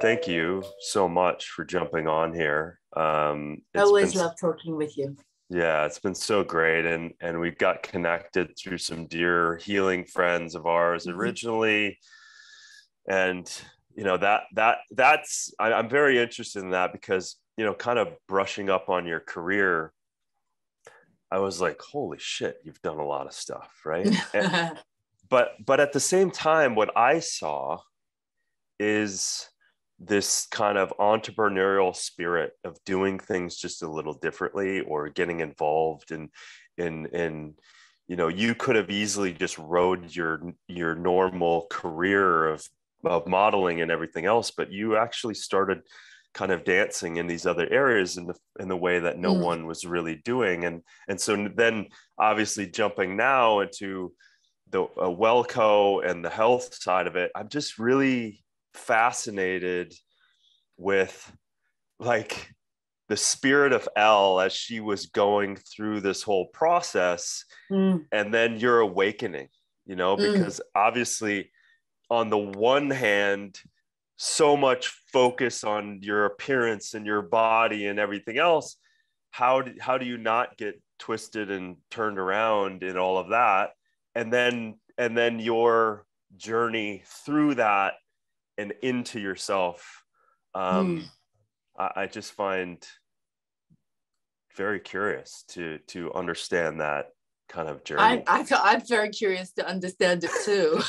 thank you so much for jumping on here. I It's been always love talking with you. yeah, it's been so great, and we got connected through some dear healing friends of ours Mhm. originally, and I'm very interested in that because kind of brushing up on your career, I was like, holy shit, you've done a lot of stuff, right? But at the same time, what I saw is this kind of entrepreneurial spirit of doing things just a little differently or getting involved in you could have easily just rode your normal career of modeling and everything else, but you actually started kind of dancing in these other areas in the way that no Mm. one was really doing, and so then obviously jumping now into the WelleCo and the health side of it, I'm just really fascinated with like the spirit of Elle as she was going through this whole process, Mm. and then your awakening, Mm. because obviously on the one hand, so much focus on your appearance and your body and everything else. How do you not get twisted and turned around in all of that? And then your journey through that and into yourself. Mm. I just find very curious to understand that kind of journey. I'm very curious to understand it too.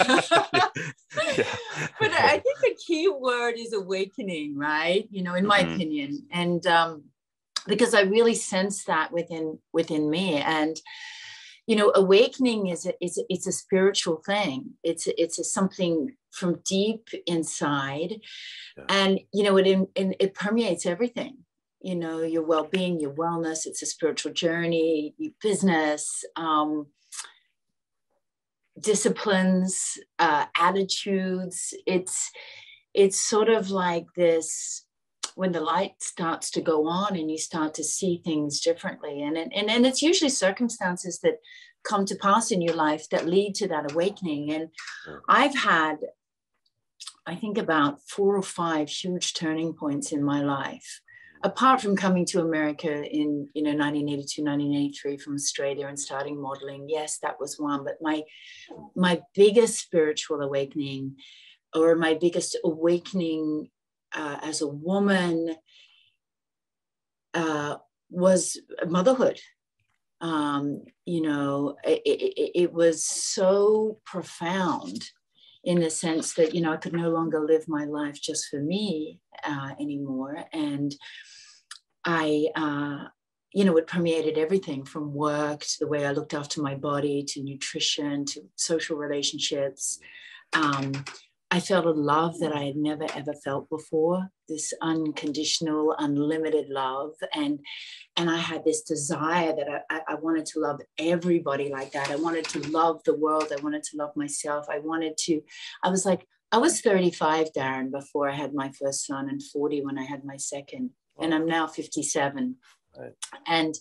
Yeah. But I think the key word is awakening, right? In my Hmm. opinion, and because I really sense that within me, and awakening it's a spiritual thing. It's something from deep inside, Yeah. and it permeates everything. Your well-being, your wellness. It's a spiritual journey, your business, disciplines, attitudes. It's sort of like this when the light starts to go on and you start to see things differently, and it's usually circumstances that come to pass in your life that lead to that awakening. And Sure. I've had, I think, about 4 or 5 huge turning points in my life. Apart from coming to America in 1982, 1983 from Australia and starting modeling, yes, that was one. But my biggest spiritual awakening, or my biggest awakening as a woman, was motherhood. It was so profound in the sense that, I could no longer live my life just for me anymore. And it permeated everything from work to the way I looked after my body, to nutrition, to social relationships. I felt a love that I had never, ever felt before, this unconditional, unlimited love. And I had this desire that I wanted to love everybody like that. I wanted to love the world. I wanted to love myself. I was 35, Darin, before I had my first son, and 40 when I had my second. Wow. And I'm now 57. Right. And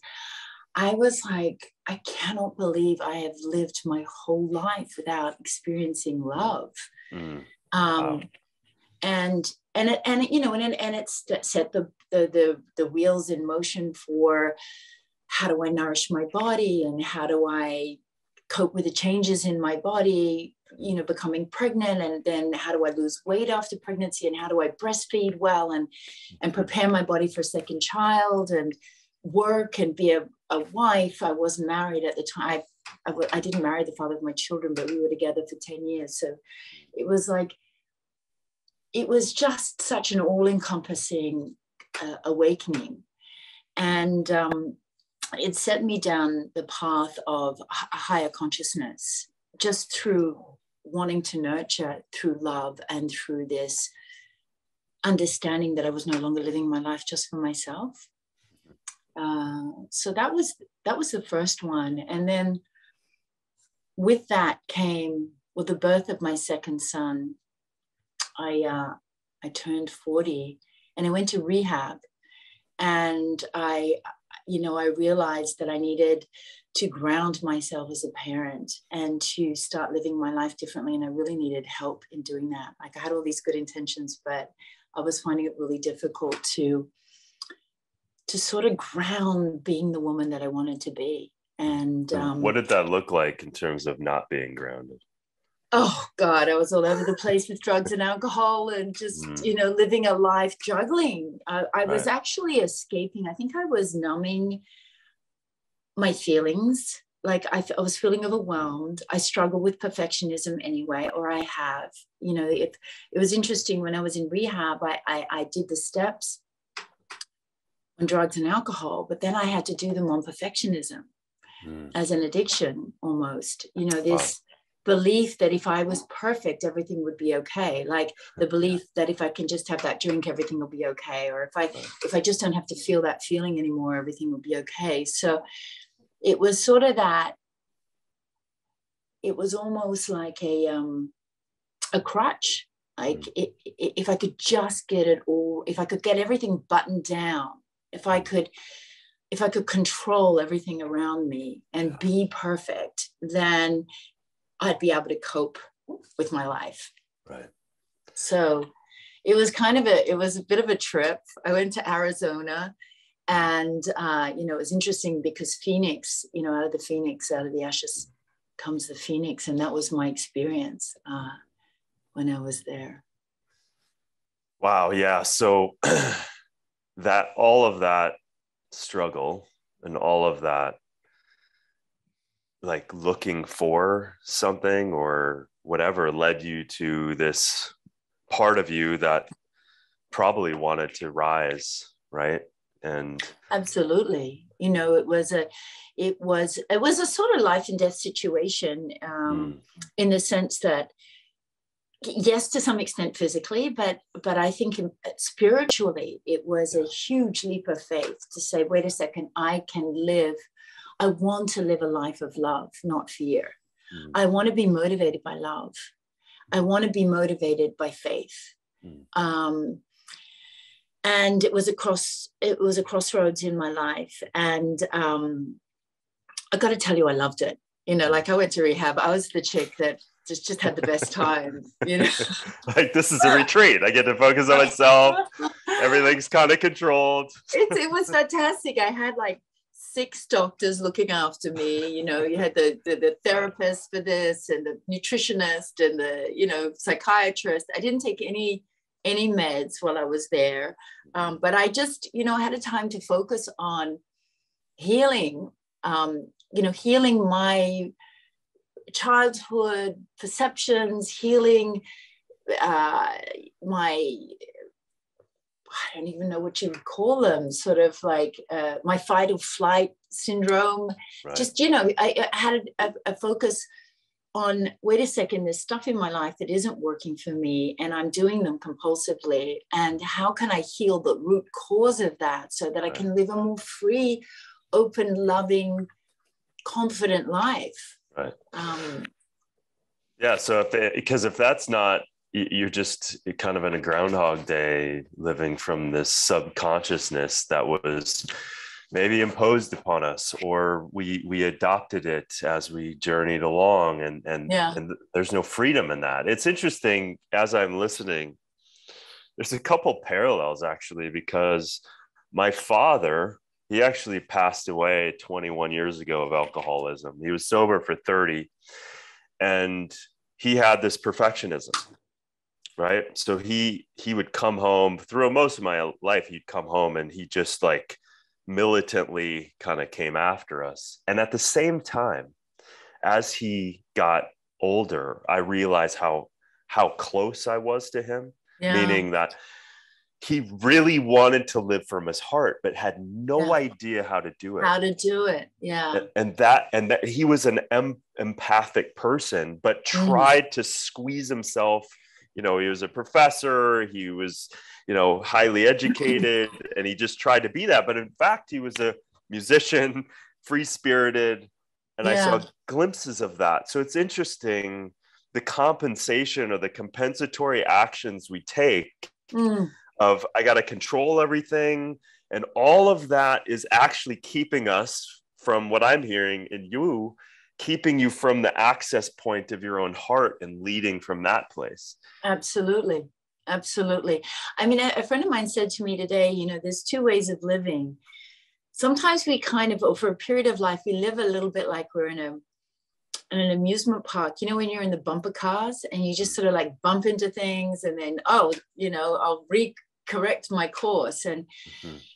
I was like, I cannot believe I have lived my whole life without experiencing love. Mm. Wow. And it's set the wheels in motion for how do I nourish my body, and how do I cope with the changes in my body, becoming pregnant, and then how do I lose weight after pregnancy, and how do I breastfeed well, and prepare my body for a second child, and work and be a wife. I wasn't married at the time. I didn't marry the father of my children, but we were together for 10 years. So it was just such an all-encompassing awakening. And it set me down the path of a higher consciousness, just through wanting to nurture through love and through this understanding that I was no longer living my life just for myself. So that was the first one. And then with that came, with the birth of my second son, I turned 40 and I went to rehab, and I realized that I needed to ground myself as a parent and to start living my life differently. And I really needed help in doing that. Like, I had all these good intentions, but I was finding it really difficult to sort of ground being the woman that I wanted to be. And what did that look like in terms of not being grounded? Oh God, I was all over the place with drugs and alcohol and just, living a life juggling. I was actually escaping. I think I was numbing my feelings. Like I was feeling overwhelmed. I struggle with perfectionism anyway, or I have. It was interesting when I was in rehab, I did the steps on drugs and alcohol, but then I had to do them on perfectionism as an addiction almost. This belief that if I was perfect, everything would be okay. Like the belief that if I can just have that drink, everything will be okay. Or if I just don't have to feel that feeling anymore, everything will be okay. So it was sort of that. It was almost like a crutch. Like if I could just get it all, if I could get everything buttoned down, if I could control everything around me and be perfect, then I'd be able to cope with my life. Right. So it was it was a bit of a trip. I went to Arizona and, it was interesting because Phoenix, out of the ashes comes the Phoenix. And that was my experience when I was there. Wow. Yeah. So all of that struggle and all of that, like looking for something or whatever, led you to this part of you that probably wanted to rise, right? And absolutely, it was a sort of life and death situation, in the sense that, yes, to some extent physically, but I think spiritually it was a huge leap of faith to say, wait a second, I want to live a life of love, not fear. I want to be motivated by love. I want to be motivated by faith. And it was a crossroads in my life. And I got to tell you, I loved it. Like I went to rehab. I was the chick that just had the best time, Like this is a retreat. I get to focus on myself. Everything's kind of controlled. It was fantastic. I had like 6 doctors looking after me. You had the therapist for this and the nutritionist and the, psychiatrist. I didn't take any meds while I was there. But I just, I had a time to focus on healing, healing my childhood perceptions, healing my, I don't even know what you would call them, sort of like my fight or flight syndrome. Right. Just, I had a focus on, wait a second, there's stuff in my life that isn't working for me and I'm doing them compulsively. And how can I heal the root cause of that so that I can live a more free, open, loving, confident life? Right. Yeah. So if that's not, you're just kind of in a Groundhog Day living from this subconsciousness that was maybe imposed upon us, or we adopted it as we journeyed along, and there's no freedom in that. It's interesting as I'm listening, there's a couple parallels actually, because my father, he actually passed away 21 years ago of alcoholism. He was sober for 30, and he had this perfectionism, right? So he would come home through most of my life. He'd come home and he just like militantly kind of came after us. And at the same time, as he got older, I realized how close I was to him, meaning that he really wanted to live from his heart, but had no idea how to do it. Yeah. And that he was an empathic person, but tried to squeeze himself. He was a professor, he was, highly educated, and he just tried to be that. But in fact, he was a musician, free-spirited, and I saw glimpses of that. So it's interesting, the compensation or the compensatory actions we take of, I got to control everything. And all of that is actually keeping us from, what I'm hearing in you, keeping you from the access point of your own heart and leading from that place. Absolutely. Absolutely. I mean, a friend of mine said to me today, you know, there's two ways of living. Sometimes we kind of, over a period of life, we live a little bit like we're in an amusement park, you know, when you're in the bumper cars and you just sort of like bump into things and then, oh, you know, I'll correct my course. And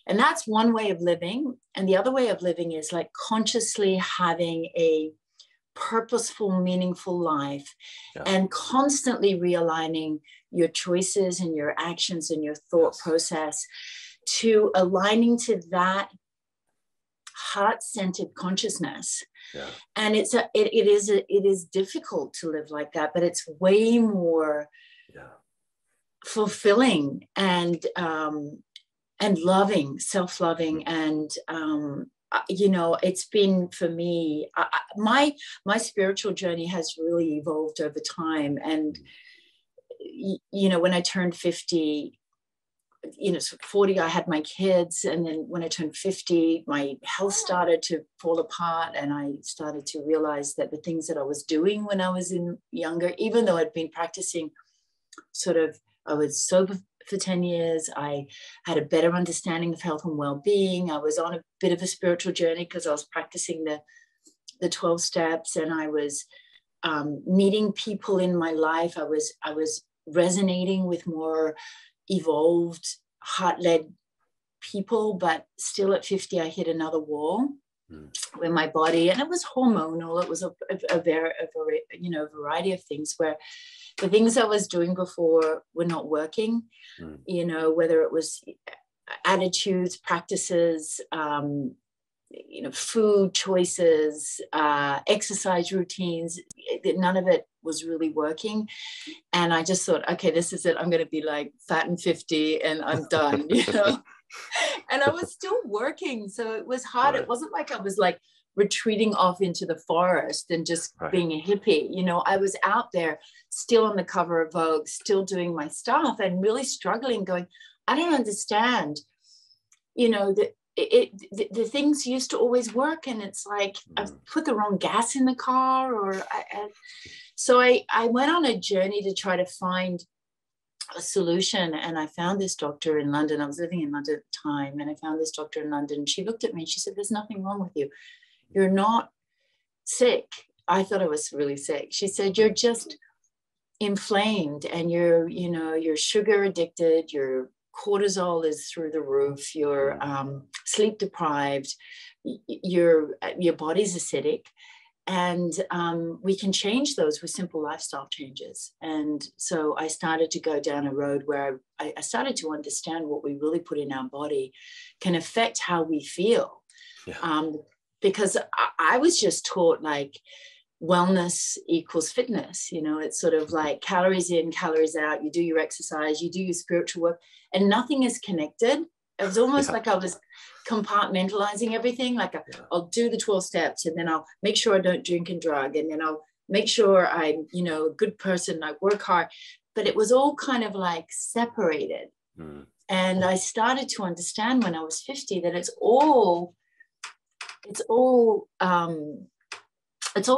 that's one way of living. And the other way of living is like consciously having a purposeful, meaningful life, and constantly realigning your choices and your actions and your thought process to aligning to that heart-centered consciousness. And it is difficult to live like that, but it's way more fulfilling and loving, self-loving. And you know, it's been for me, my spiritual journey has really evolved over time. And you know, when I turned 50, you know, so 40, I had my kids. And then when I turned 50, my health started to fall apart. And I started to realize that the things that I was doing when I was younger, even though I'd been practicing I was sober for 10 years. I had a better understanding of health and well-being. I was on a bit of a spiritual journey because I was practicing the 12 steps, and I was meeting people in my life. I was resonating with more evolved, heart-led people, but still at 50, I hit another wall where my body, and it was hormonal. It was a variety of things where the things I was doing before were not working, you know, whether it was attitudes, practices, you know, food choices, exercise routines, none of it was really working. And I just thought, okay, this is it. I'm going to be like fat and 50 and I'm done, you know? And I was still working. So it was hard. It wasn't like I was like retreating off into the forest and just being a hippie. You know, I was out there still on the cover of Vogue, still doing my stuff and really struggling, going, I don't understand, you know, the things used to always work. And it's like, I've put the wrong gas in the car, so I went on a journey to try to find a solution. And I found this doctor in London. I was living in London at the time. And I found this doctor in London. She looked at me and she said, there's nothing wrong with you. You're not sick. I thought I was really sick. She said, you're just inflamed and you're sugar addicted. Your cortisol is through the roof. You're sleep deprived. Your body's acidic. And we can change those with simple lifestyle changes. And so I started to go down a road where I started to understand what we really put in our body can affect how we feel. Because I was just taught like wellness equals fitness. You know, it's sort of like calories in, calories out. You do your exercise, you do your spiritual work, and nothing is connected. It was almost like I was compartmentalizing everything. Like I'll do the 12 steps and then I'll make sure I don't drink and drug. And then I'll make sure I'm, you know, a good person. I work hard, but it was all kind of like separated. And I started to understand when I was 50 that it's all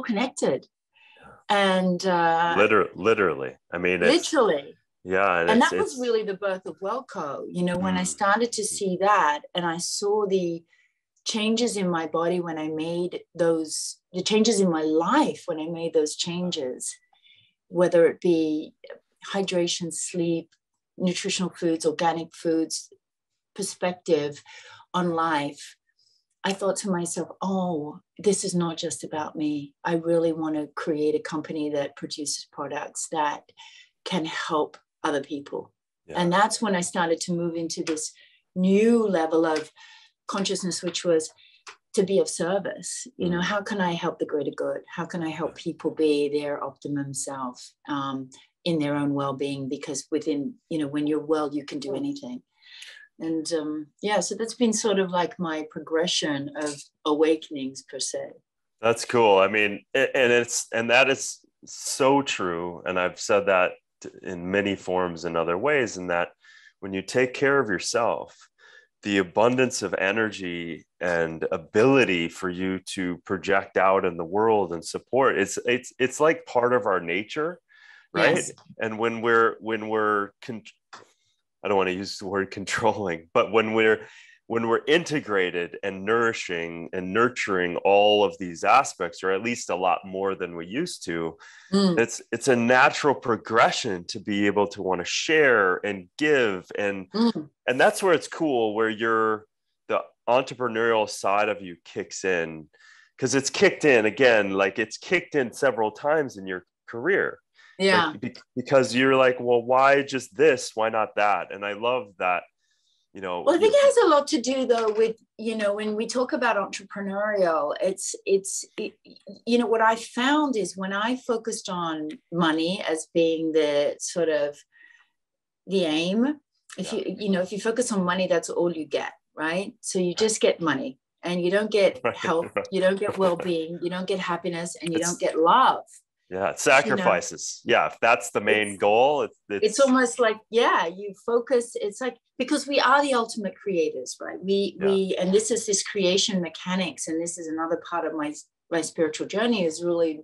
connected. And literally, I mean, literally. Yeah. And that was really the birth of WelleCo. You know, when I started to see that and I saw the changes in my body when I made the changes in my life when I made those changes, whether it be hydration, sleep, nutritional foods, organic foods, perspective on life, I thought to myself, oh, this is not just about me. I really want to create a company that produces products that can help other people. And that's when I started to move into this new level of consciousness, which was to be of service. You know, how can I help the greater good? How can I help people be their optimum self in their own well-being? Because within, you know, when you're well, you can do anything. And so that's been sort of like my progression of awakenings per se. That's cool. I mean, and that is so true. And I've said that in many forms and other ways, in that when you take care of yourself, the abundance of energy and ability for you to project out in the world and support, it's like part of our nature. right? Yes. And I don't want to use the word controlling, but when we're integrated and nourishing and nurturing all of these aspects, or at least a lot more than we used to, it's a natural progression to be able to want to share and give. And that's where it's cool, where the entrepreneurial side of you kicks in, because it's kicked in again, like it's kicked in several times in your career. Yeah. Like, because you're like, well, why just this? Why not that? And I love that, Well, I think it has a lot to do though with, when we talk about entrepreneurial, what I found is when I focused on money as being the sort of the aim, if you focus on money, that's all you get, right? So you just get money, and you don't get health, you don't get well-being, you don't get happiness, and you don't get love. Yeah, sacrifices. Yeah, if that's the main goal, it's almost like, you focus. It's like, because we are the ultimate creators, right? We and this is this creation mechanics, and this is another part of my spiritual journey, is really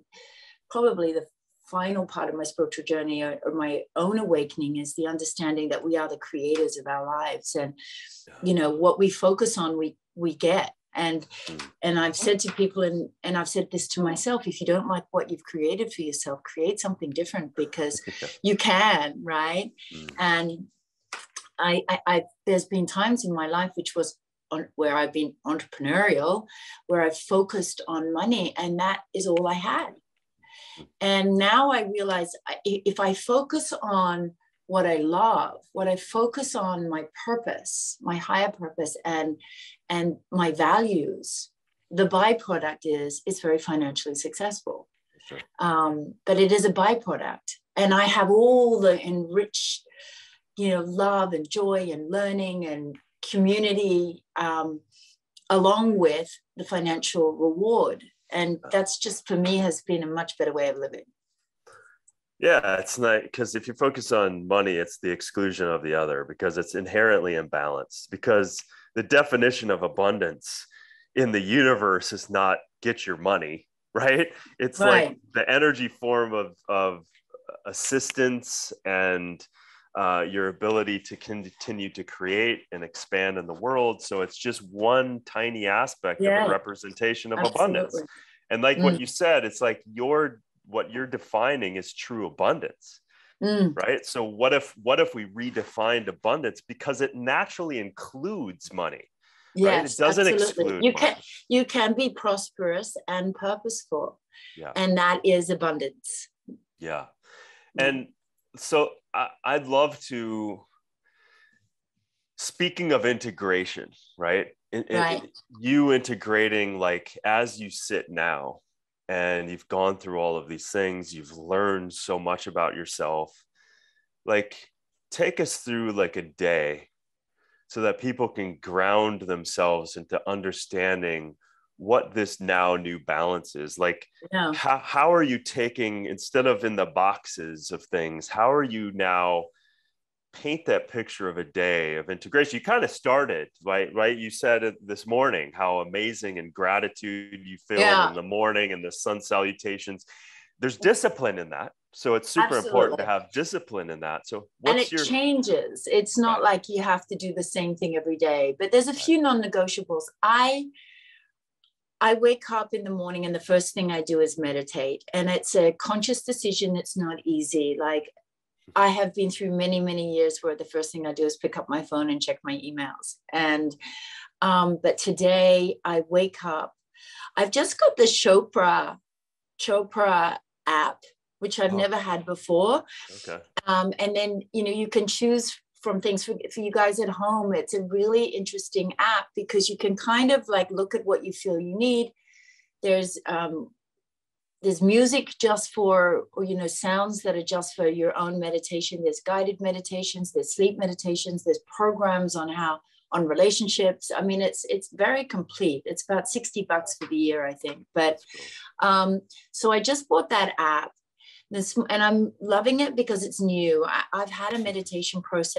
probably the final part of my spiritual journey, or my own awakening, is the understanding that we are the creators of our lives, and what we focus on, we get. And I've said to people, and I've said this to myself, if you don't like what you've created for yourself, create something different, because you can, right? And I there's been times in my life where I've been entrepreneurial, where I've focused on money, and that is all I had. And now I realize, if I focus on what I love, what I focus on, my purpose, my higher purpose, and my values, the byproduct is it's very financially successful. Sure. But it is a byproduct. And I have all the enriched, love and joy and learning and community, along with the financial reward. And that's just, for me, has been a much better way of living. Yeah, it's not, because if you focus on money, it's the exclusion of the other, because it's inherently imbalanced. Because the definition of abundance in the universe is not get your money, right? It's right. Like the energy form of assistance and your ability to continue to create and expand in the world. So it's just one tiny aspect of a representation of abundance. And like what you said, it's like what you're defining is true abundance, right? So what if we redefined abundance, because it naturally includes money, right? It doesn't exclude money. You can be prosperous and purposeful, and that is abundance. Yeah. And so I'd love to, speaking of integration, right? You integrating, like, as you sit now, and you've gone through all of these things, you've learned so much about yourself, like, take us through like a day so that people can ground themselves into understanding what this now new balance is. Like, how are you taking, instead of in the boxes of things, how are you now paint that picture of a day of integration? You kind of started, right? You said it this morning, how amazing and gratitude you feel in the morning, and the sun salutations. There's discipline in that. So it's super important to have discipline in that. So changes. It's not like you have to do the same thing every day, but there's a few non-negotiables. I wake up in the morning, and the first thing I do is meditate. And it's a conscious decision. It's not easy. Like, I have been through many, many years where the first thing I do is pick up my phone and check my emails. And, but today I wake up, I've just got the Chopra app, which I've never had before. Okay. And then, you can choose from things for you guys at home. It's a really interesting app, because you can kind of like look at what you feel you need. There's music just for, or, sounds that are just for your own meditation. There's guided meditations, there's sleep meditations, there's programs on relationships. I mean, it's very complete. It's about $60 for the year, I think. But so I just bought that app, and I'm loving it because it's new. I've had a meditation program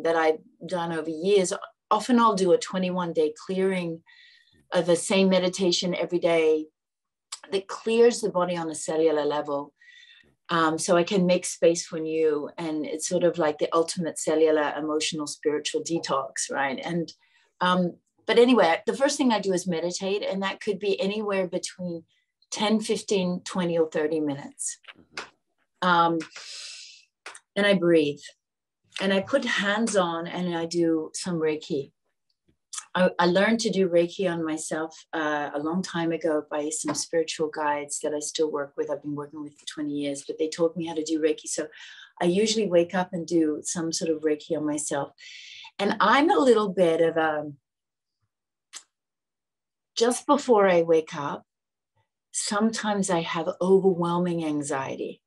that I've done over years. Often I'll do a 21-day clearing of the same meditation every day that clears the body on a cellular level. So I can make space for new, and it's sort of like the ultimate cellular, emotional, spiritual detox, right? And but anyway, the first thing I do is meditate, and that could be anywhere between 10, 15, 20, or 30 minutes. And I breathe, and I put hands on, and I do some Reiki. I learned to do Reiki on myself a long time ago by some spiritual guides that I still work with. I've been working with for 20 years, but they taught me how to do Reiki. So I usually wake up and do some sort of Reiki on myself. And I'm a little bit of just before I wake up, sometimes I have overwhelming anxiety,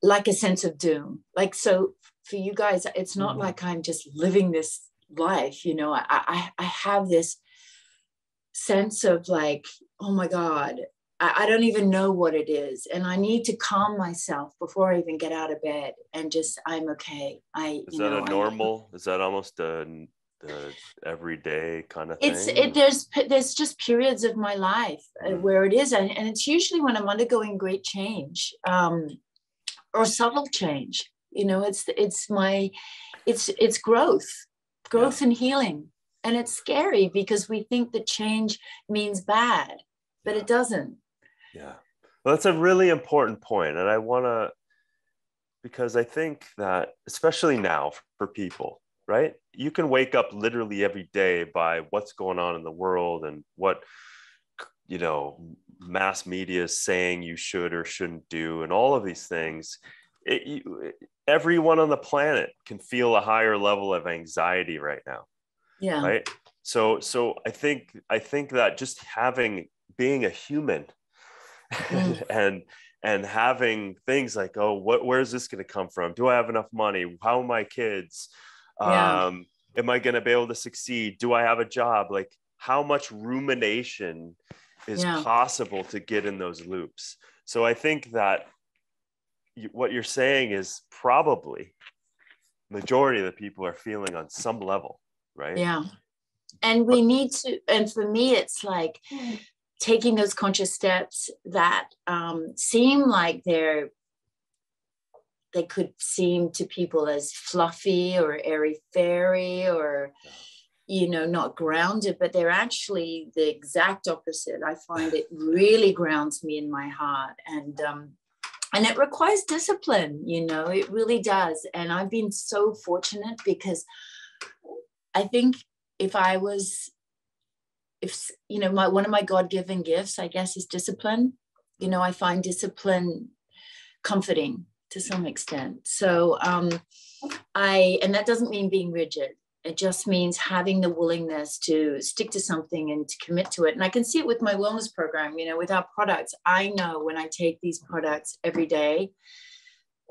like a sense of doom. Like, so for you guys, it's not like I'm just living this life, you know. I have this sense of like, oh my God, I don't even know what it is, and I need to calm myself before I even get out of bed, and just, I'm okay. Is that almost a everyday kind of thing? There's just periods of my life where it is, and it's usually when I'm undergoing great change, or subtle change. You know, it's growth and healing. And it's scary because we think that change means bad, but it doesn't. Yeah. Well, that's a really important point. And because I think that, especially now for people, right? You can wake up literally every day by what's going on in the world and what, you know, mass media is saying you should or shouldn't do, and all of these things. Everyone on the planet can feel a higher level of anxiety right now. Yeah. Right. So I think that just being a human and having things like, oh, where's this going to come from? Do I have enough money? How are my kids? Am I going to be able to succeed? Do I have a job? Like, how much rumination is possible to get in those loops? So I think that what you're saying is probably majority of the people are feeling on some level, right? Yeah. And we need to, and for me, it's like taking those conscious steps that seem like they could seem to people as fluffy or airy-fairy or, you know, not grounded, but they're actually the exact opposite. I find it really grounds me in my heart. And it requires discipline, you know, it really does. And I've been so fortunate because I think if you know, one of my God-given gifts, I guess, is discipline. You know, I find discipline comforting to some extent. So and that doesn't mean being rigid. It just means having the willingness to stick to something and to commit to it. And I can see it with my wellness program, you know, with our products. I know when I take these products every day,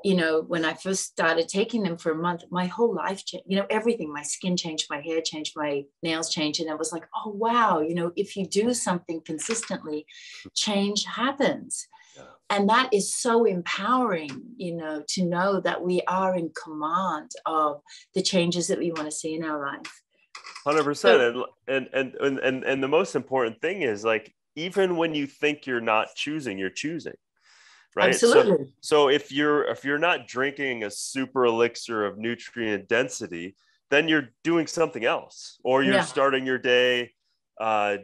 you know, when I first started taking them for a month, my whole life changed, you know, everything, my skin changed, my hair changed, my nails changed. And I was like, oh, wow, you know, if you do something consistently, change happens. And that is so empowering, you know, to know that we are in command of the changes that we want to see in our life. 100%. And the most important thing is, like, even when you think you're not choosing, you're choosing. Right. Absolutely. So if you're not drinking a super elixir of nutrient density, then you're doing something else, or you're starting your day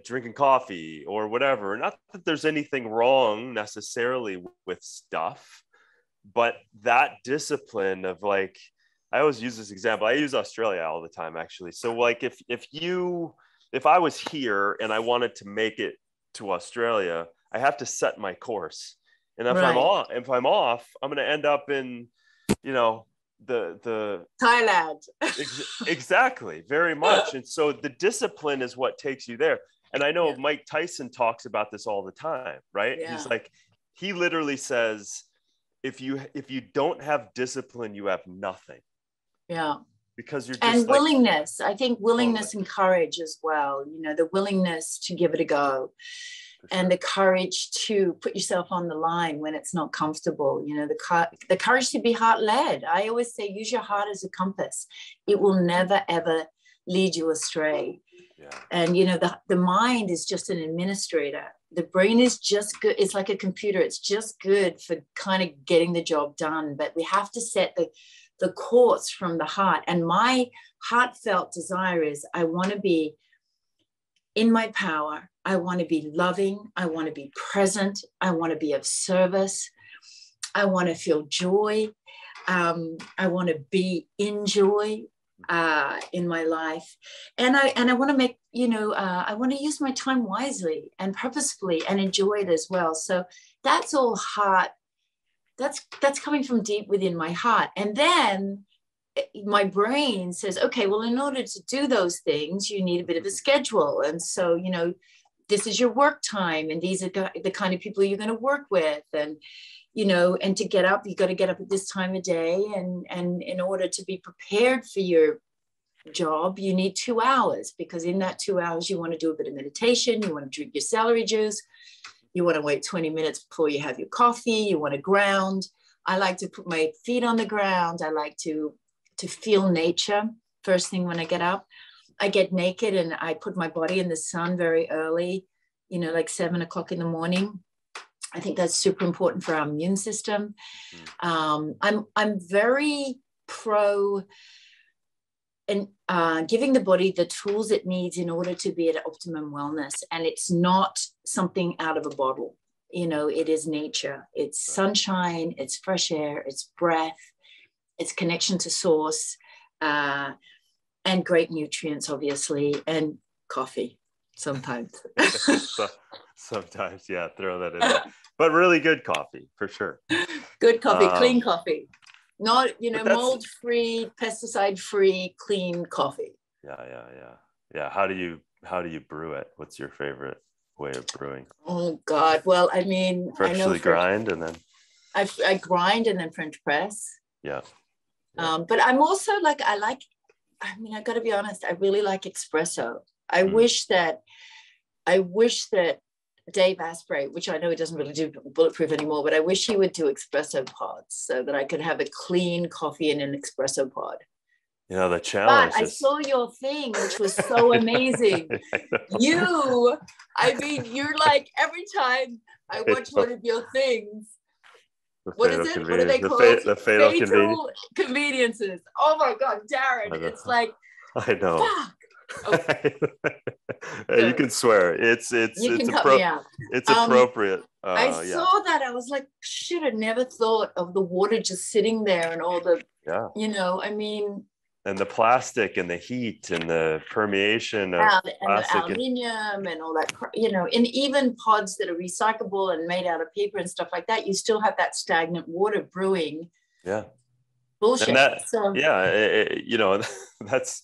drinking coffee or whatever. Not that there's anything wrong necessarily with stuff, but that discipline of, like, I always use this example. I use Australia all the time, actually. So, like, if I was here and I wanted to make it to Australia, I have to set my course. And if I'm off, I'm going to end up in, you know, the Thailand. Exactly, very much. And so the discipline is what takes you there. And I know Mike Tyson talks about this all the time, right? Yeah. He's like, he literally says, if you don't have discipline, you have nothing. Yeah. Because you're just, and willingness. I think willingness and courage as well. You know, the willingness to give it a go. And the courage to put yourself on the line when it's not comfortable, you know, the courage to be heart-led. I always say, use your heart as a compass. It will never, ever lead you astray. Yeah. And, you know, the mind is just an administrator. The brain is just good. It's like a computer. It's just good for kind of getting the job done. But we have to set the course from the heart. And my heartfelt desire is I want to be in my power. I want to be loving. I want to be present. I want to be of service. I want to feel joy. I want to be in joy in my life. And I want to make, you know, I want to use my time wisely and purposefully and enjoy it as well. So that's all heart. That's coming from deep within my heart. And then my brain says, okay, well, in order to do those things, you need a bit of a schedule. And so, you know, this is your work time, and these are the kind of people you're going to work with. And, you know, and to get up, you got to get up at this time of day. And in order to be prepared for your job, you need 2 hours, because in that 2 hours, you want to do a bit of meditation. You want to drink your celery juice. You want to wait 20 minutes before you have your coffee. You want to ground. I like to put my feet on the ground. I like to feel nature first thing when I get up. I get naked and I put my body in the sun very early, you know, like 7 o'clock in the morning. I think that's super important for our immune system. I'm very pro and giving the body the tools it needs in order to be at optimum wellness. And it's not something out of a bottle. You know, it is nature. It's sunshine, it's fresh air, it's breath, it's connection to source, and great nutrients, obviously, and coffee sometimes. Sometimes, yeah, throw that in there. But really good coffee, for sure. Good coffee, clean coffee. Not, you know, mold-free, pesticide-free, clean coffee. Yeah. How do you brew it? What's your favorite way of brewing? Oh God. Well, I mean, freshly grind and then I grind and then French press. Yeah. But I'm also like, I got to be honest, I really like espresso. I wish that Dave Asprey, which I know he doesn't really do Bulletproof anymore, but I wish he would do espresso pods so that I could have a clean coffee in an espresso pod. You know, the challenge But I saw your thing, which was so amazing. You're like, every time I watch one of your things, what is it? What are they called? The fatal conveniences. Oh my God, Darin. It's like, I know. Fuck. Oh. You can swear. It's appropriate. I saw that. I was like, shit, I never thought of the water just sitting there and all the, you know, I mean. And the plastic and the heat and the permeation of plastic and the aluminium and all that, you know, and even pods that are recyclable and made out of paper and stuff like that, you still have that stagnant water brewing. Yeah. Bullshit. And you know, that's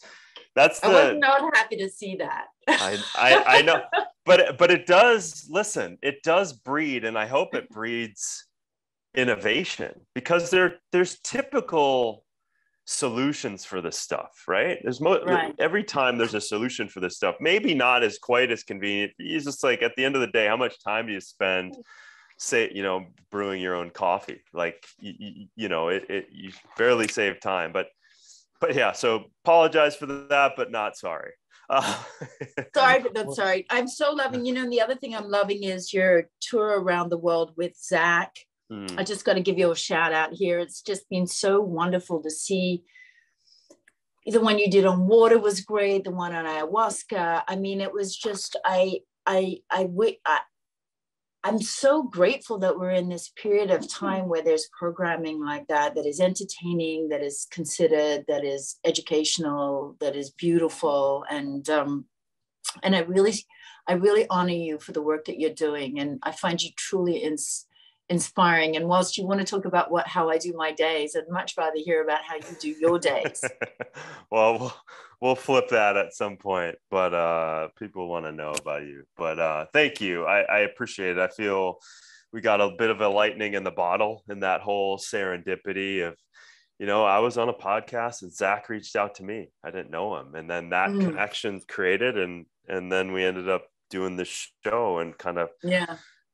I was not happy to see that. I know, but it does, listen, it does breed, and I hope it breeds innovation, because there's typical solutions for this stuff, right? Every time there's a solution for this stuff, maybe not as quite as convenient. It's just like, at the end of the day, how much time do you spend, say, you know, brewing your own coffee? Like, you know, you barely save time, but yeah, so apologize for that, but not sorry. Sorry, but not sorry. I'm so loving, you know, and the other thing I'm loving is your tour around the world with Zach. I just got to give you a shout out here. It's just been so wonderful to see. The one you did on water was great. The one on ayahuasca. I mean, it was just, I'm so grateful that we're in this period of time where there's programming like that is entertaining, that is considered, that is educational, that is beautiful. And I really honor you for the work that you're doing. And I find you truly inspiring. And whilst you want to talk about how I do my days, I'd much rather hear about how you do your days. Well, we'll flip that at some point, but people want to know about you. But thank you. I appreciate it. I feel we got a bit of a lightning in the bottle in that whole serendipity of, you know, I was on a podcast and Zach reached out to me. I didn't know him. And then that connection created, and then we ended up doing this show and kind of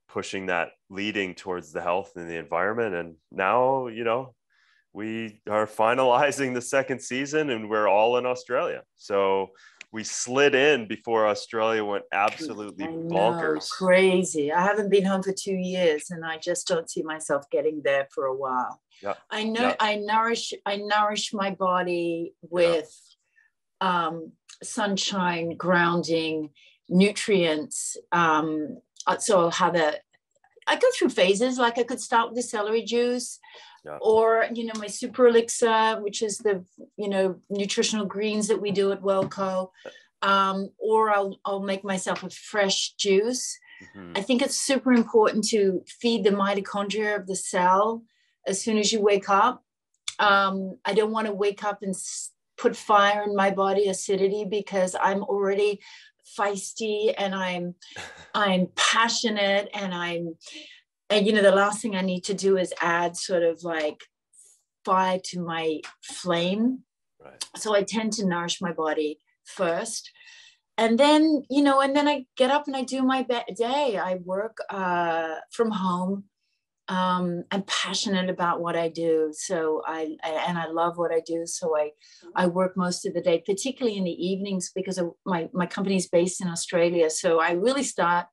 pushing that, leading towards the health and the environment. And now, you know, we are finalizing the second season, and we're all in Australia. So we slid in before Australia went absolutely bonkers. Crazy. I haven't been home for 2 years, and I just don't see myself getting there for a while. Yeah. I know. Yeah. I nourish my body with sunshine, grounding, nutrients. So I'll have I go through phases. Like I could start with the celery juice, or, you know, my super elixir, which is the, you know, nutritional greens that we do at WelleCo. Or I'll make myself a fresh juice. Mm-hmm. I think it's super important to feed the mitochondria of the cell as soon as you wake up. I don't want to wake up and put fire in my body, acidity, because I'm already feisty and I'm passionate, and you know, the last thing I need to do is add sort of like fire to my flame. Right. So I tend to nourish my body first. And then, you know, and then I get up and I do my day. I work from home. I'm passionate about what I do. So I love what I do. So I work most of the day, particularly in the evenings, because of my company's based in Australia. So I really start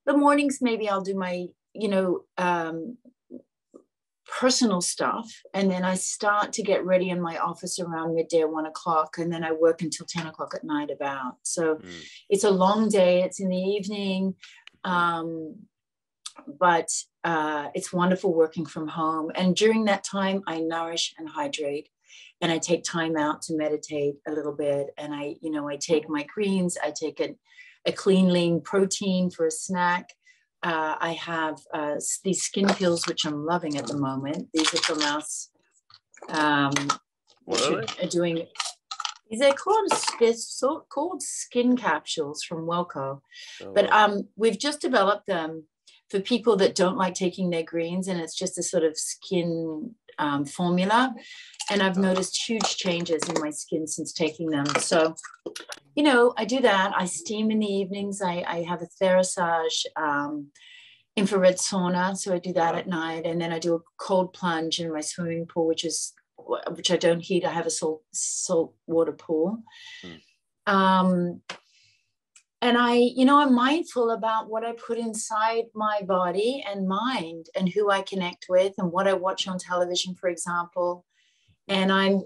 the mornings. Maybe I'll do my, you know, personal stuff. And then I start to get ready in my office around midday or 1 o'clock. And then I work until 10 o'clock at night about. So it's a long day. It's in the evening. But it's wonderful working from home. And during that time, I nourish and hydrate. And I take time out to meditate a little bit. And I take my greens. I take a clean, lean protein for a snack. I have these skin peels, which I'm loving at the moment. These are from us. What are they? Doing. They're called skin capsules from WelleCo. But we've just developed them for people that don't like taking their greens, and it's just a sort of skin formula. And I've noticed huge changes in my skin since taking them. So, you know, I do that. I steam in the evenings. I have a therasage infrared sauna. So I do that at night. And then I do a cold plunge in my swimming pool, which I don't heat. I have a salt water pool. And I'm mindful about what I put inside my body and mind, and who I connect with, and what I watch on television, for example. And I'm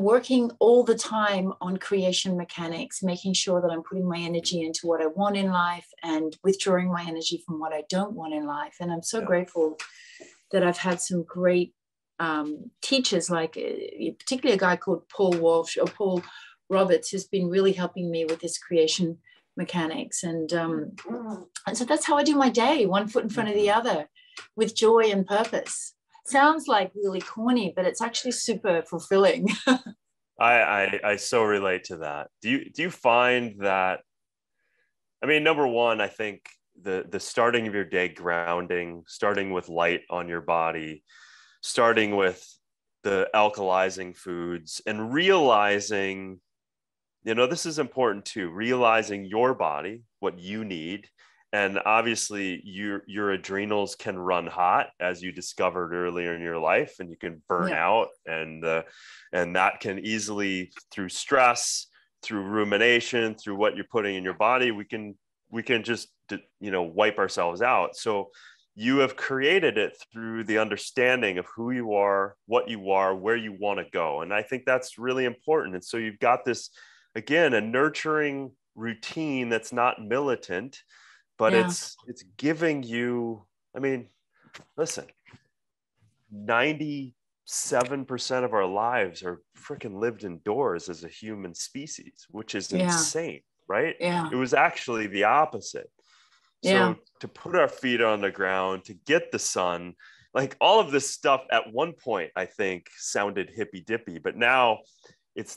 working all the time on creation mechanics, making sure that I'm putting my energy into what I want in life and withdrawing my energy from what I don't want in life. And I'm so grateful that I've had some great teachers, like particularly a guy called Paul Roberts, who's been really helping me with this creation mechanics. And so that's how I do my day, one foot in front of the other, with joy and purpose. Sounds like really corny, but it's actually super fulfilling. I so relate to that. Do you find that, I mean, number one, I think the starting of your day, grounding, starting with light on your body, starting with the alkalizing foods, and realizing, you know, this is important too, realizing your body, what you need. And obviously your adrenals can run hot, as you discovered earlier in your life, and you can burn out, and that can easily, through stress, through rumination, through what you're putting in your body, we can just, you know, wipe ourselves out. So you have created it through the understanding of who you are, what you are, where you want to go. And I think that's really important. And so you've got this, again, a nurturing routine that's not militant, but it's giving you, I mean, listen, 97% of our lives are freaking lived indoors as a human species, which is insane, right? Yeah. It was actually the opposite. So to put our feet on the ground, to get the sun, like all of this stuff at one point, I think sounded hippy dippy, but now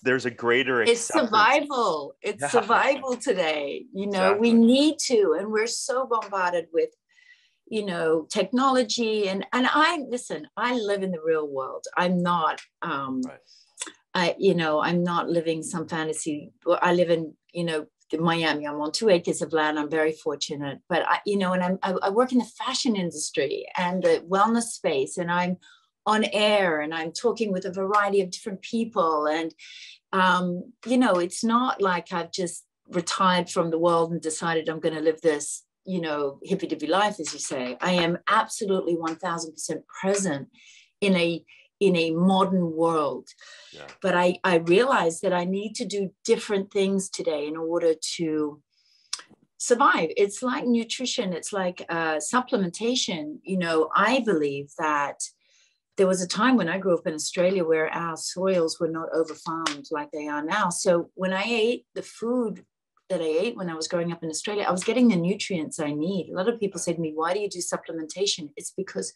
there's a greater acceptance. It's survival. It's survival today. You know, we need to, and we're so bombarded with, you know, technology. And I live in the real world. I'm not, I'm not living some fantasy. I live in, you know, Miami. I'm on 2 acres of land. I'm very fortunate, but I work in the fashion industry and the wellness space, and I'm on air and I'm talking with a variety of different people. And, it's not like I've just retired from the world and decided I'm going to live this, hippy dippy life, as you say. I am absolutely 1000% present in a modern world. Yeah. But I realized that I need to do different things today in order to survive. It's like nutrition. It's like supplementation. I believe that there was a time when I grew up in Australia where our soils were not over-farmed like they are now. So when I ate the food that I ate when I was growing up in Australia, I was getting the nutrients I need. A lot of people say to me, why do you do supplementation? It's because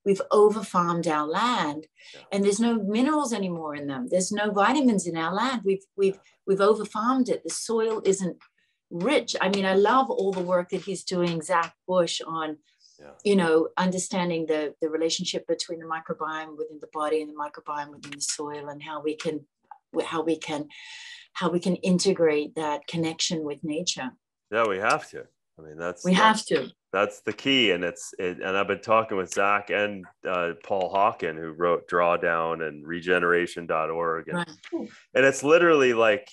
we've over-farmed our land, and there's no minerals anymore in them. There's no vitamins in our land. We've over-farmed it. The soil isn't rich. I mean, I love all the work that he's doing, Zach Bush, on understanding the relationship between the microbiome within the body and the microbiome within the soil, and how we can integrate that connection with nature. Yeah, we have to. I mean, that's the key. And and I've been talking with Zach and Paul Hawken, who wrote Drawdown and regeneration.org. And, and it's literally like,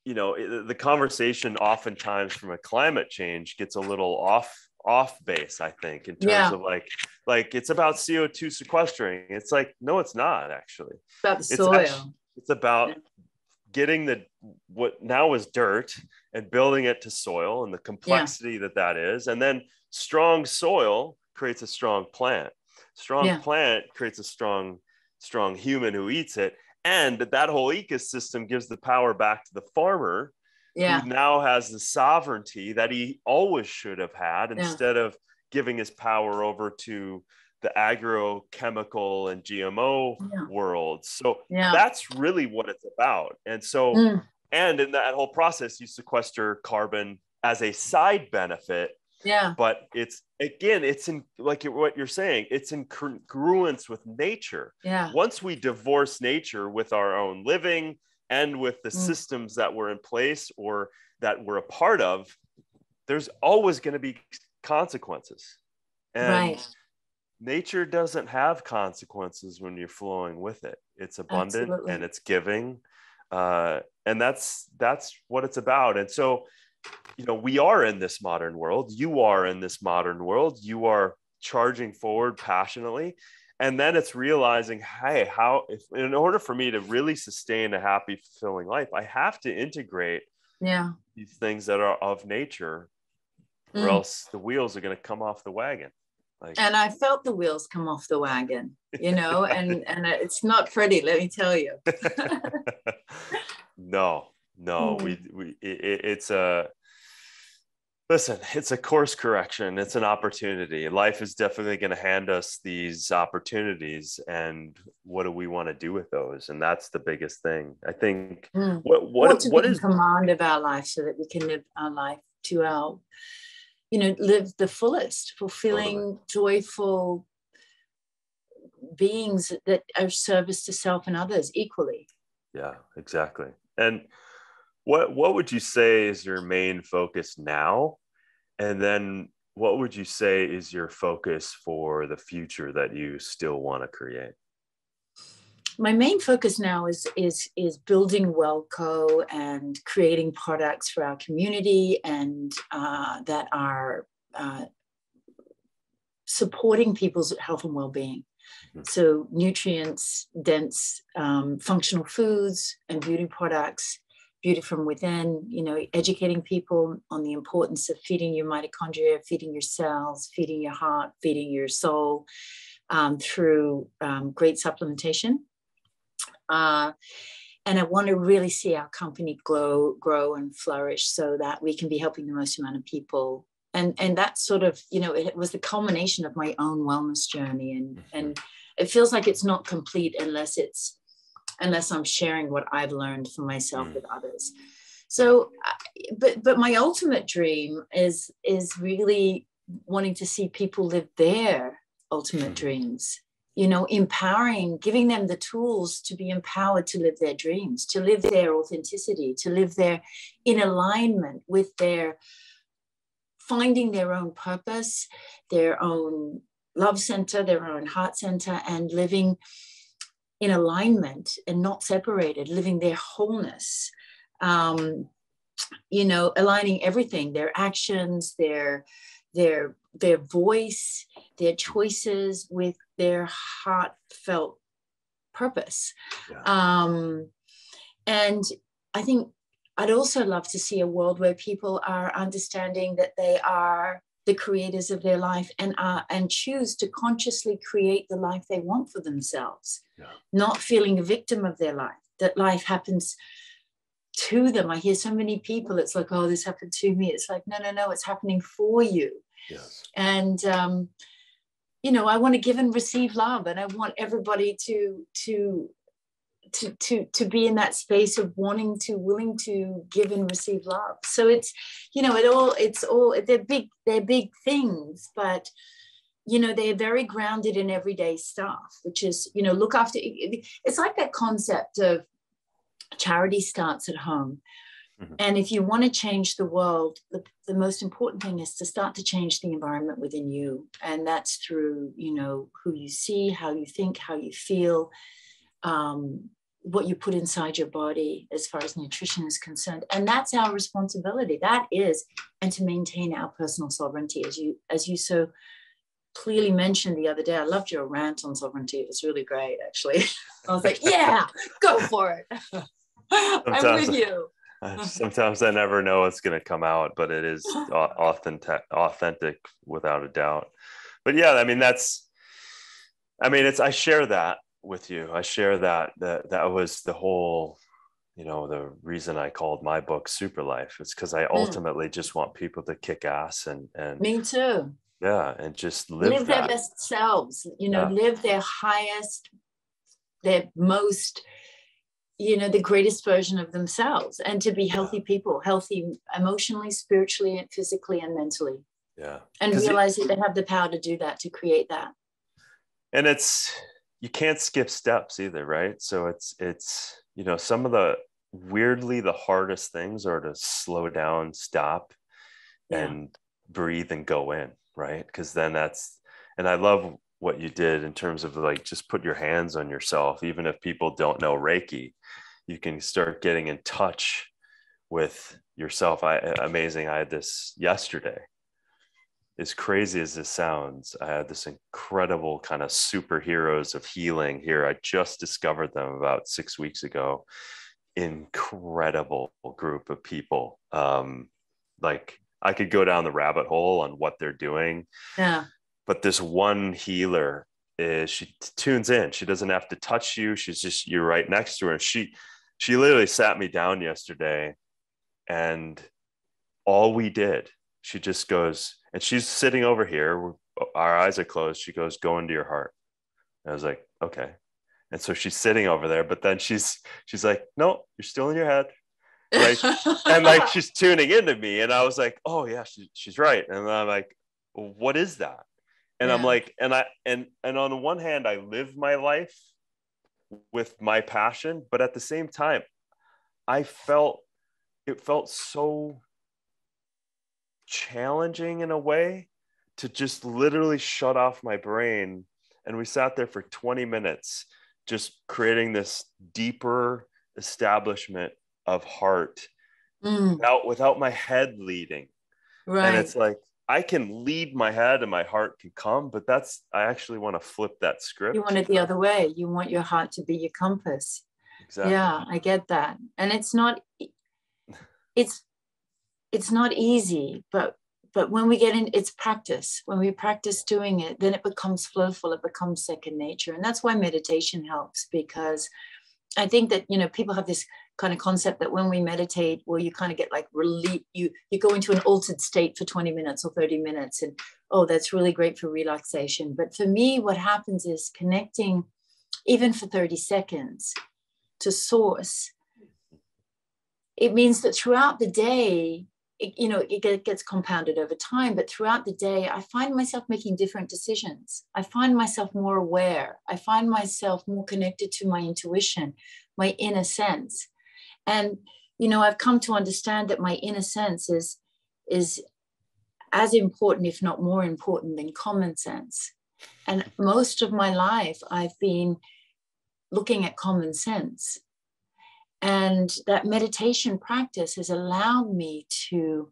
the conversation oftentimes from a climate change gets a little off base, I think, in terms of like it's about CO2 sequestering. It's like, no, it's not actually. It's about the soil. It's about getting what now is dirt and building it to soil, and the complexity that is. And then strong soil creates a strong plant. Strong plant creates a strong human who eats it. And that whole ecosystem gives the power back to the farmer, who now has the sovereignty that he always should have had, instead of giving his power over to the agrochemical and GMO world. So that's really what it's about. And so, and in that whole process, you sequester carbon as a side benefit. Yeah. But it's in, like what you're saying, it's in congruence with nature. Yeah. Once we divorce nature with our own living and with the systems that were in place or that we're a part of, there's always going to be consequences. And nature doesn't have consequences when you're flowing with it. It's abundant and it's giving. And that's what it's about. And so, we are in this modern world. You are in this modern world. You are charging forward passionately. And then it's realizing, hey, if in order for me to really sustain a happy, fulfilling life, I have to integrate these things that are of nature, or else the wheels are going to come off the wagon. And I felt the wheels come off the wagon, and it's not pretty, let me tell you. No, it's a course correction. It's an opportunity. Life is definitely going to hand us these opportunities, and what do we want to do with those? And that's the biggest thing, I think. What is command of our life, so that we can live our life to our, live the fullest, fulfilling, joyful beings that are service to self and others equally. Yeah, exactly. And what would you say is your main focus now? And then what would you say is your focus for the future that you still want to create? My main focus now is building WelleCo and creating products for our community, and that are supporting people's health and well-being. So nutrients dense, functional foods and beauty products, beauty from within, educating people on the importance of feeding your mitochondria, feeding your cells, feeding your heart, feeding your soul, through great supplementation. And I want to really see our company grow and flourish, so that we can be helping the most amount of people. And that's sort of, it was the culmination of my own wellness journey. And it feels like it's not complete unless I'm sharing what I've learned for myself with others. So, but my ultimate dream is really wanting to see people live their ultimate dreams, empowering, giving them the tools to be empowered to live their dreams, to live their authenticity, to live their in alignment with their finding their own purpose, their own love center, their own heart center, and living in alignment and not separated, living their wholeness, aligning everything, their actions, their voice, their choices with their heartfelt purpose. Yeah. And I think I'd also love to see a world where people are understanding that they are the creators of their life and choose to consciously create the life they want for themselves, not feeling a victim of their life, that life happens to them. I hear so many people, it's like, oh, this happened to me. It's like, no, it's happening for you. Yes. And, I want to give and receive love, and I want everybody to be in that space of willing to give and receive love. So it's, they're big things, but, they're very grounded in everyday stuff, which is, look after, it's like that concept of charity starts at home. Mm-hmm. And if you want to change the world, the most important thing is to start to change the environment within you. And that's through, who you see, how you think, how you feel, what you put inside your body as far as nutrition is concerned. And that's our responsibility. That is, and to maintain our personal sovereignty, as you so clearly mentioned the other day. I loved your rant on sovereignty. It was really great, actually. I was like, yeah, go for it. I'm with you. Sometimes I never know what's going to come out, but it is authentic without a doubt. But yeah, I share that with you. I share that was the whole, the reason I called my book Super Life. It's because I ultimately just want people to kick ass and me too. Yeah. And just live their best selves, live their highest, their most, the greatest version of themselves, and to be healthy people, healthy emotionally, spiritually, and physically and mentally. Yeah. And realize that they have the power to do that, to create that. And you can't skip steps either, right? So it's some of the hardest things are to slow down, stop, and breathe and go in, right? Because then and I love what you did in terms of like, just put your hands on yourself. Even if people don't know Reiki, you can start getting in touch with yourself. Amazing. I had this yesterday. As crazy as this sounds, I had this incredible kind of superheroes of healing here. I just discovered them about 6 weeks ago. Incredible group of people. Like I could go down the rabbit hole on what they're doing. Yeah. But this one healer she tunes in. She doesn't have to touch you. You're right next to her. And she literally sat me down yesterday, and all we did, she just goes, and she's sitting over here. Our eyes are closed. She goes, go into your heart. And I was like, okay. And so she's sitting over there, but then she's like, no, you're still in your head. And she's tuning into me. And I was like, oh yeah, she's right. And I'm like, well, what is that? And I'm like, and on the one hand, I live my life with my passion, but at the same time, it felt so challenging in a way to just literally shut off my brain. And we sat there for 20 minutes, just creating this deeper establishment of heart without my head leading. Right. And it's like, I can lead my head and my heart can come, but I actually want to flip that script. You want it the other way. You want your heart to be your compass. Exactly. Yeah, I get that. And it's not easy, but when we get in, it's practice. When we practice doing it, then it becomes flowful. It becomes second nature. And that's why meditation helps, because I think that, people have this kind of concept that when we meditate, well, you kind of get like relief, you go into an altered state for 20 minutes or 30 minutes. And, oh, that's really great for relaxation. But for me, what happens is connecting, even for 30 seconds, to source. It means that throughout the day, it gets compounded over time, but throughout the day, I find myself making different decisions. I find myself more aware. I find myself more connected to my intuition, my inner sense. And, I've come to understand that my inner sense is as important, if not more important, than common sense. And most of my life, I've been looking at common sense. And that meditation practice has allowed me to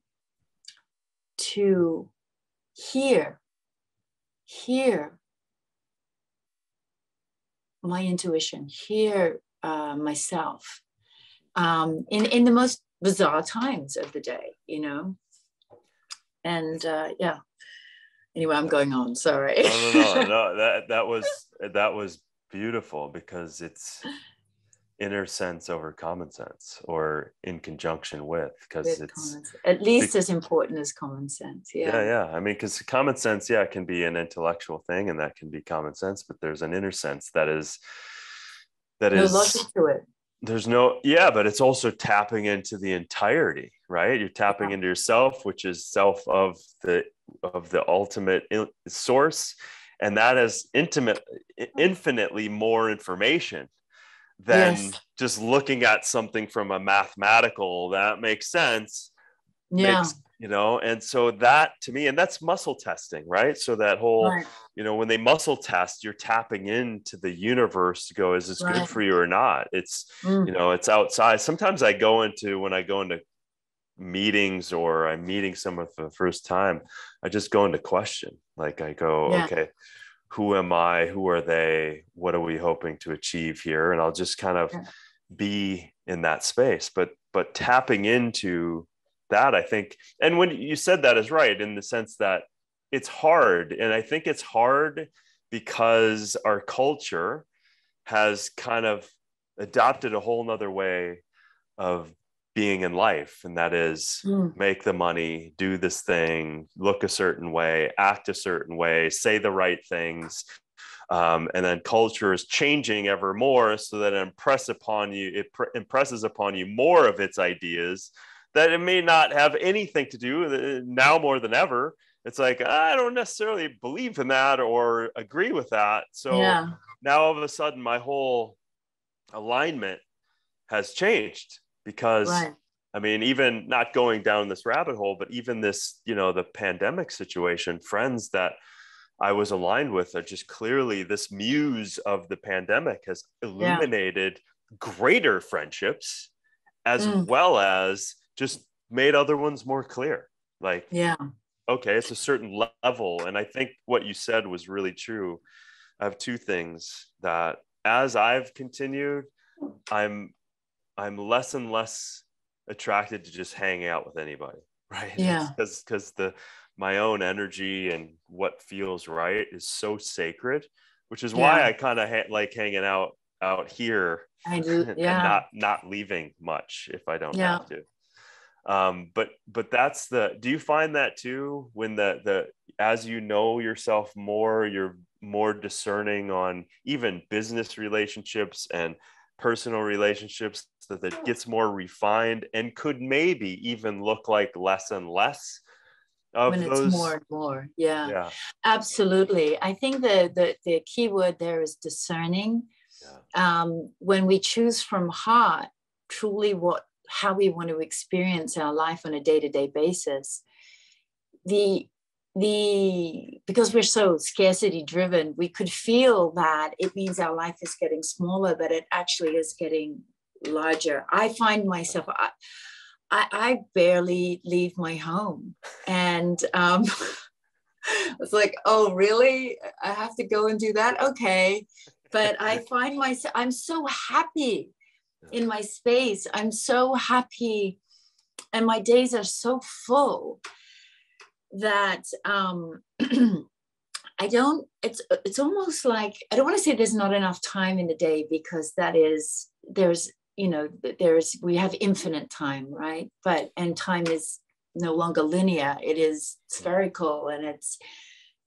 hear my intuition, hear myself in the most bizarre times of the day, And yeah. Anyway, I'm going on. Sorry. No. That was beautiful, because it's inner sense over common sense, or in conjunction with, because it's at least as important as common sense. Yeah. I mean, because common sense, can be an intellectual thing, and that can be common sense, but there's an inner sense that is no logic to it. There's no, but it's also tapping into the entirety, right? You're tapping into yourself, which is self of the ultimate source, and that is infinitely more information than just looking at something from a mathematical that makes sense. And so that, to me, and that's muscle testing, right? So that whole when they muscle test, you're tapping into the universe to go, is this good for you or not? It's it's outside. Sometimes when I go into meetings, or I'm meeting someone for the first time, I just go into question. Like, I go, okay, who am I? Who are they? What are we hoping to achieve here? And I'll just kind of be in that space. But tapping into that, I think, and when you said that is right, in the sense that it's hard. And I think it's hard because our culture has kind of adopted a whole nother way of being in life. And that is make the money, do this thing, look a certain way, act a certain way, say the right things. And then culture is changing ever more, so that it impresses upon you more of its ideas that it may not have anything to do now more than ever. It's like, I don't necessarily believe in that or agree with that. So now all of a sudden my whole alignment has changed, because I mean, even not going down this rabbit hole, but even this, the pandemic situation, friends that I was aligned with are just clearly, this muse of the pandemic has illuminated greater friendships, as well as just made other ones more clear. Like, okay, it's a certain level. And I think what you said was really true. I have two things that, as I've continued, I'm less and less attracted to just hanging out with anybody, right? Because my own energy and what feels right is so sacred, which is why I kind of like hanging out here and not leaving much if I don't have to. But that's do you find that too, when as you know yourself more, you're more discerning on even business relationships and personal relationships, that it gets more refined and could maybe even look like less and less of when those? It's more and more. Absolutely. I think the key word there is discerning. When we choose from heart truly how we want to experience our life on a day-to-day basis, because we're so scarcity driven, we could feel that it means our life is getting smaller, but it actually is getting larger. I find myself, I barely leave my home, and it's like, oh really, I have to go and do that? Okay. But I find myself, I'm so happy in my space. I'm so happy, and my days are so full that it's almost like, I don't want to say there's not enough time in the day, because we have infinite time, right? And time is no longer linear. It is spherical, and it's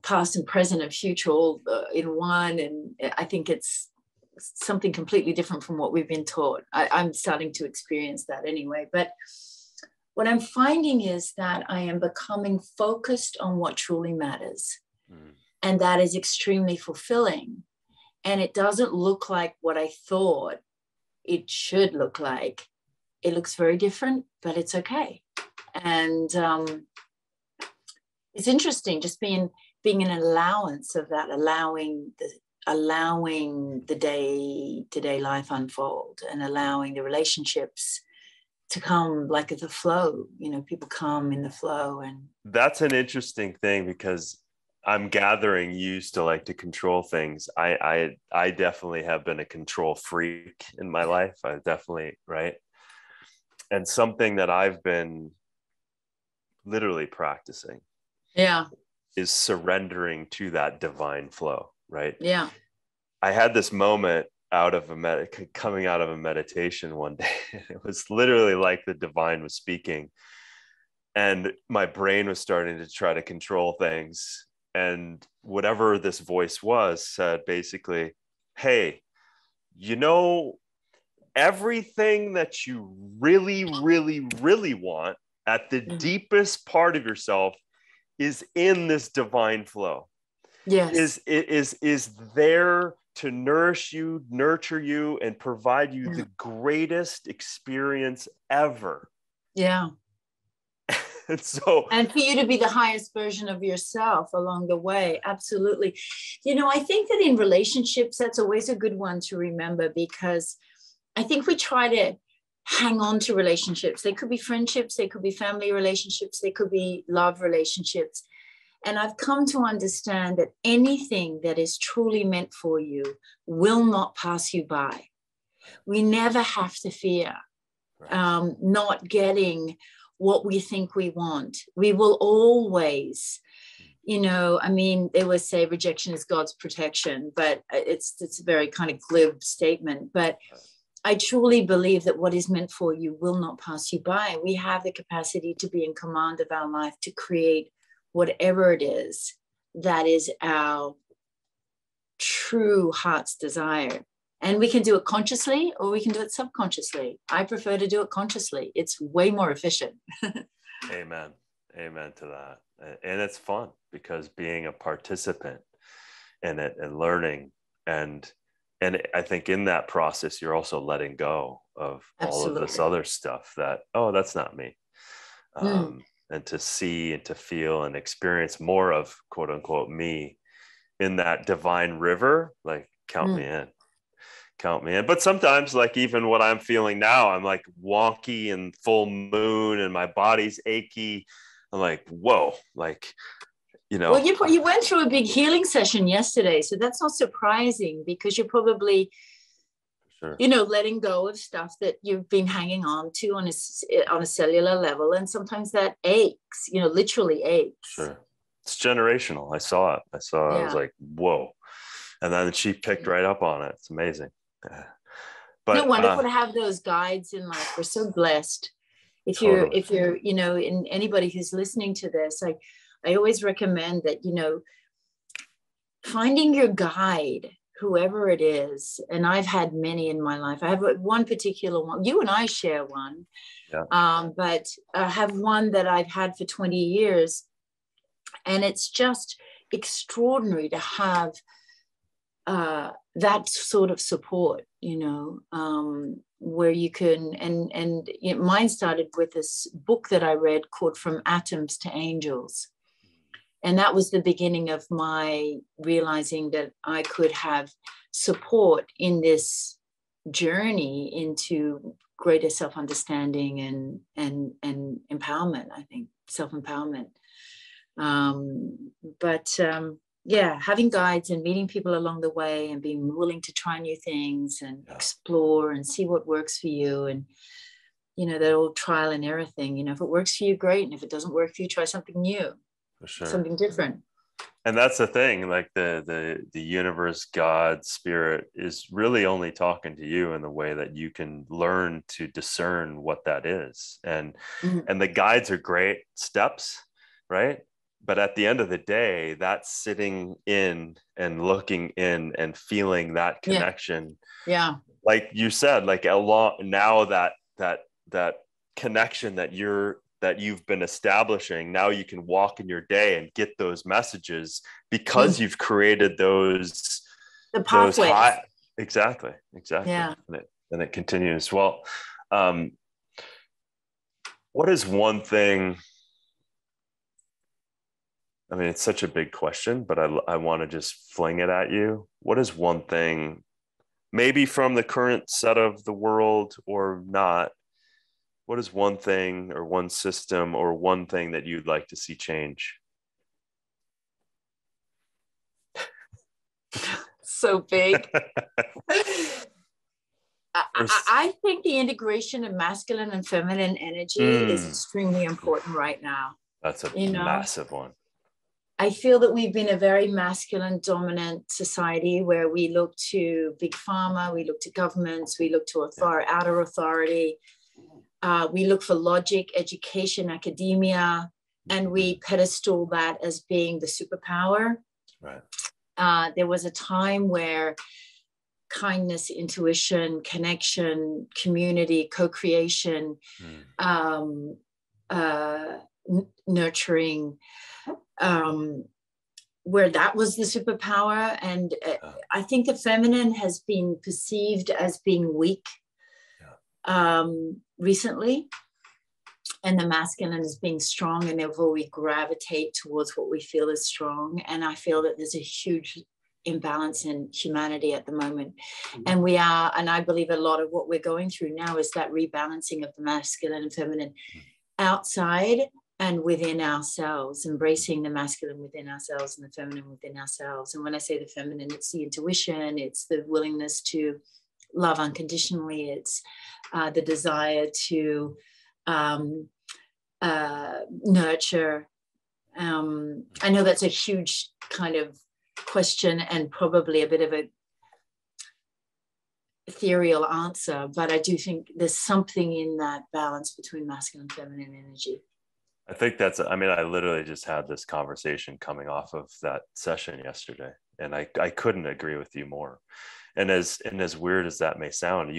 past and present and future all in one. And I think it's something completely different from what we've been taught. I'm starting to experience that anyway. But what I'm finding is that I am becoming focused on what truly matters. And that is extremely fulfilling. And it doesn't look like what I thought it should look like. It looks very different, but it's okay. And it's interesting just being an allowance of that, allowing the day-to-day life unfold, and allowing the relationships to come like the flow. You know, people come in the flow. And that's an interesting thing, because I'm gathering you used to like to control things. I definitely have been a control freak in my life. I definitely, right. And something that I've been literally practicing is surrendering to that divine flow, right? Yeah. I had this moment coming out of a meditation one day. It was literally like the divine was speaking, and my brain was starting to try to control things. And whatever this voice was said basically, hey, you know, everything that you really, really, really want at the deepest part of yourself is in this divine flow. Yes. Is there to nourish you, nurture you, and provide you the greatest experience ever. Yeah. And so, and for you to be the highest version of yourself along the way. Absolutely. You know, I think that in relationships, that's always a good one to remember, because I think we try to hang on to relationships. They could be friendships, they could be family relationships, they could be love relationships. And I've come to understand that anything that is truly meant for you will not pass you by. We never have to fear not getting what we think we want. We will always, you know, I mean, they would say rejection is God's protection, but it's a very kind of glib statement. But I truly believe that what is meant for you will not pass you by. We have the capacity to be in command of our life, to create whatever it is that is our true heart's desire. And we can do it consciously or we can do it subconsciously. I prefer to do it consciously. It's way more efficient. Amen. Amen to that. And it's fun, because being a participant in it and learning, and I think in that process, you're also letting go of all of this other stuff that, oh, that's not me. And to see and to feel and experience more of quote unquote me in that divine river, like count me in. Count me in. But sometimes, like even what I'm feeling now, I'm like wonky and full moon and my body's achy. I'm like, whoa, like, you know. Well, you went through a big healing session yesterday, so that's not surprising, because you're probably, you know, letting go of stuff that you've been hanging on to on a cellular level, and sometimes that aches, you know, literally aches. Sure, it's generational. I saw it. I was like, whoa, and then she picked right up on it. It's amazing. But no, wonderful to have those guides in life. We're so blessed. If you're, you know, in anybody who's listening to this, I always recommend that, you know, finding your guide, whoever it is. And I've had many in my life. I have one particular one. You and I share one, but I have one that I've had for 20 years. And it's just extraordinary to have that sort of support, you know, where you can, and you know, mine started with this book that I read called From Atoms to Angels. And that was the beginning of my realizing that I could have support in this journey into greater self-understanding and empowerment, I think, self-empowerment. Yeah, having guides and meeting people along the way and being willing to try new things and explore and see what works for you. And, you know, that old trial and error thing, you know, if it works for you, great. And if it doesn't work for you, try something new, something different. And that's the thing, like the universe, God, spirit is really only talking to you in the way that you can learn to discern what that is. And the guides are great steps, right? But at the end of the day, that's sitting in and looking in and feeling that connection. Yeah. Like you said, like now that connection that you're that you've been establishing, now you can walk in your day and get those messages because you've created those pathways. Exactly. Yeah. And it continues. Well, what is one thing? I mean, it's such a big question, but I want to just fling it at you. What is one thing, maybe from the current set of the world or not, what is one thing or one system or one thing that you'd like to see change? So big. I think the integration of masculine and feminine energy is extremely important right now. That's a massive one. I feel that we've been a very masculine dominant society where we look to big pharma, we look to governments, we look to outer authority, we look for logic, education, academia, and we pedestal that as being the superpower. Right. There was a time where kindness, intuition, connection, community, co-creation, nurturing, where that was the superpower. And I think the feminine has been perceived as being weak recently, and the masculine as being strong, and therefore we gravitate towards what we feel is strong. And I feel that there's a huge imbalance in humanity at the moment. And I believe a lot of what we're going through now is that rebalancing of the masculine and feminine outside and within ourselves, embracing the masculine within ourselves and the feminine within ourselves. And when I say the feminine, it's the intuition, it's the willingness to love unconditionally, it's the desire to nurture. I know that's a huge kind of question and probably a bit of a ethereal answer, but I do think there's something in that balance between masculine and feminine energy. I think I literally just had this conversation coming off of that session yesterday, and I couldn't agree with you more. And as weird as that may sound,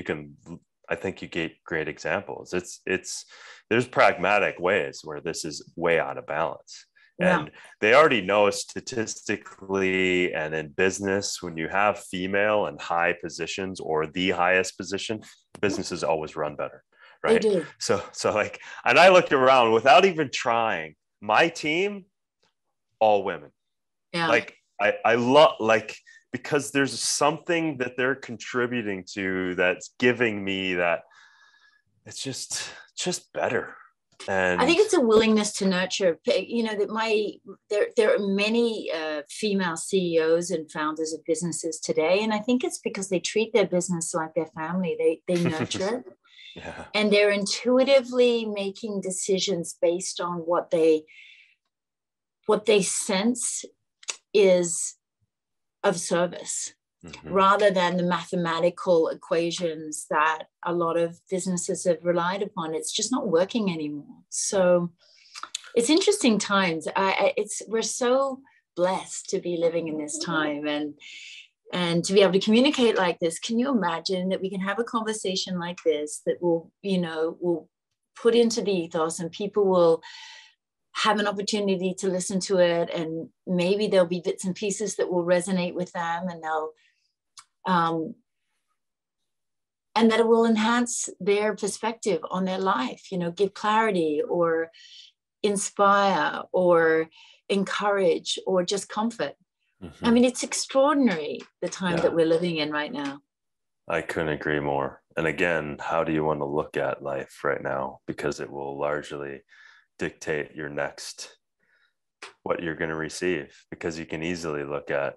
I think you gave great examples. There's pragmatic ways where this is way out of balance. And they already know statistically and in business, when you have female and high positions or the highest position, businesses always run better. Right. They do. So like, and I looked around without even trying, my team, all women. Yeah. Like I love, like, because there's something that they're contributing to that's giving me that it's just better. And I think it's a willingness to nurture. You know, that there are many female CEOs and founders of businesses today, and I think it's because they treat their business like their family. They nurture it. Yeah. And they're intuitively making decisions based on what they sense is of service, rather than the mathematical equations that a lot of businesses have relied upon. It's just not working anymore. So it's interesting times. We're so blessed to be living in this time and to be able to communicate like this. Can you imagine that we can have a conversation like this that will put into the ethos, and people will have an opportunity to listen to it, and maybe there'll be bits and pieces that will resonate with them, and they'll and that it will enhance their perspective on their life, give clarity or inspire or encourage or just comfort. I mean, it's extraordinary, the time that we're living in right now. I couldn't agree more. And again, how do you want to look at life right now? Because it will largely dictate your next, what you're going to receive. Because you can easily look at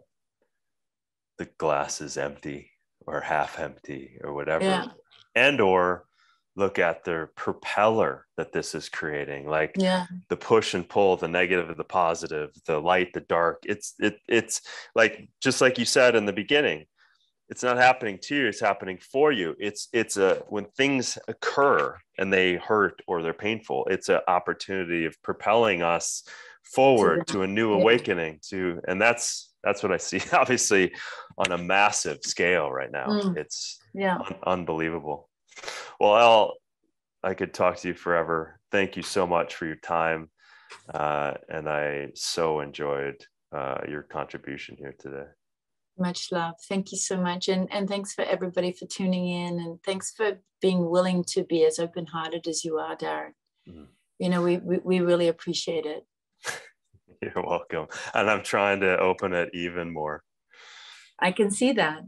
the glass is empty or half empty or whatever, and or look at the propeller that this is creating, like the push and pull, the negative, the positive, the light, the dark. It's like, just like you said in the beginning, it's not happening to you, it's happening for you. It's when things occur and they hurt or they're painful, it's an opportunity of propelling us forward to a new awakening and that's what I see, obviously, on a massive scale right now. It's unbelievable. Well, Elle, I could talk to you forever. thank you so much for your time. And I so enjoyed your contribution here today. Much love. Thank you so much. And thanks for everybody for tuning in. And thanks for being willing to be as open-hearted as you are, Darin. You know, we really appreciate it. You're welcome. And I'm trying to open it even more. I can see that.